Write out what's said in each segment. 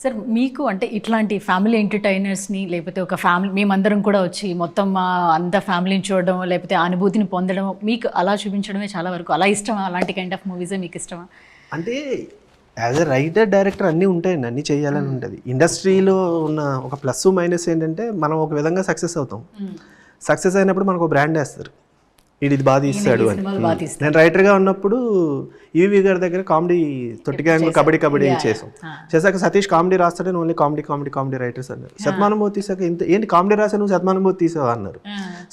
Sir మీకు అంటే ఇట్లాంటి ఫ్యామిలీ ఎంటర్టైనర్స్ని లేకపోతే ఒక ఫ్యామిలీ మేమందరం కూడా వచ్చి మొత్తం అంత ఫ్యామిలీని చూడడం లేకపోతే అనుభూతిని పొందడం మీకు అలా చూపించడమే చాలా వరకు అలా ఇష్టమా? అలాంటి కైండ్ ఆఫ్ మూవీసే మీకు ఇష్టమా? అంటే యాజ్ ఎ రైటర్ డైరెక్టర్ అన్నీ ఉంటాయండి, అన్నీ చేయాలని ఉంటుంది. ఇండస్ట్రీలో ఉన్న ఒక ప్లస్ మైనస్ ఏంటంటే మనం ఒక విధంగా సక్సెస్ అవుతాం. సక్సెస్ అయినప్పుడు మనకు ఒక బ్రాండ్ వేస్తారు, ఇది బాగా తీస్తాడు అని. నేను రైటర్గా ఉన్నప్పుడు ఈవి గారి దగ్గర కామెడీ తొట్టి గ్యాంగ్ కబడ్డీ చేశాక సతీష్ కామెడీ రాస్తాడే, నువ్వు ఓన్లీ కామెడీ రైటర్స్ అన్నారు. శతమానుభూతి తీసాక ఏంటి కామెడీ రాసా నువ్వు శతమానుభూతి తీసావా అన్నారు.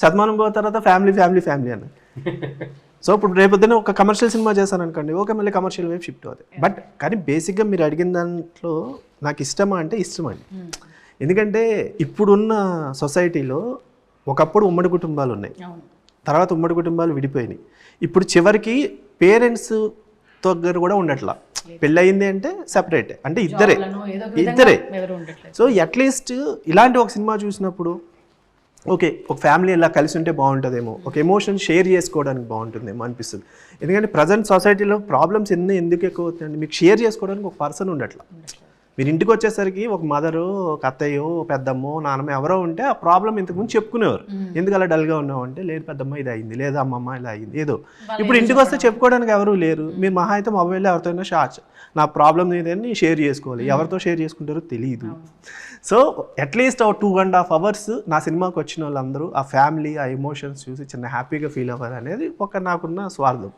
శతమానుభూతి తర్వాత ఫ్యామిలీ అన్నారు. సో ఇప్పుడు రేపొద్దున ఒక కమర్షియల్ సినిమా చేశాను అనుకోండి, ఓకే మళ్ళీ కమర్షియల్ వైపు షిఫ్ట్ అవుతాయి. బట్ కానీ బేసిక్గా మీరు అడిగిన దాంట్లో నాకు ఇష్టమా అంటే ఇష్టమండి. ఎందుకంటే ఇప్పుడున్న సొసైటీలో ఒకప్పుడు ఉమ్మడి కుటుంబాలు ఉన్నాయి, తర్వాత ఉమ్మడి కుటుంబాలు విడిపోయినాయి. ఇప్పుడు చివరికి పేరెంట్స్ దగ్గర కూడా ఉండట్లా, పెళ్ళయింది అంటే సెపరేట్, అంటే ఇద్దరే. సో అట్లీస్ట్ ఇలాంటి ఒక సినిమా చూసినప్పుడు ఓకే ఒక ఫ్యామిలీ ఇలా కలిసి ఉంటే బాగుంటుందేమో, ఒక ఎమోషన్ షేర్ చేసుకోవడానికి బాగుంటుందేమో అనిపిస్తుంది. ఎందుకంటే ప్రజెంట్ సొసైటీలో ప్రాబ్లమ్స్ ఎందుకు ఎక్కువ అవుతాయండి, మీకు షేర్ చేసుకోవడానికి ఒక పర్సన్ ఉండట్లా. మీరు ఇంటికి వచ్చేసరికి ఒక మదరు, ఒక అత్తయ్యో, పెద్దమ్మో, నాన్నమ్మ ఎవరో ఉంటే ఆ ప్రాబ్లం ఇంతకుముందు చెప్పుకునేవారు. ఎందుకు అలా డల్గా ఉన్నావు అంటే, లేదు పెద్దమ్మ ఇది అయింది, లేదా అమ్మమ్మ ఇలా అయింది ఏదో. ఇప్పుడు ఇంటికి వస్తే చెప్పుకోవడానికి ఎవరు లేరు. మీరు మహా అయితే మొబైల్లో ఎవరితోనైనా నా ప్రాబ్లం ఏదని షేర్ చేసుకోవాలి, ఎవరితో షేర్ చేసుకుంటారో తెలియదు. సో అట్లీస్ట్ 2.5 hours నా సినిమాకి వచ్చిన వాళ్ళందరూ ఆ ఫ్యామిలీ, ఆ ఎమోషన్స్ చూసి చిన్న హ్యాపీగా ఫీల్ అవ్వాలి అనేది ఒక నాకున్న స్వార్థం.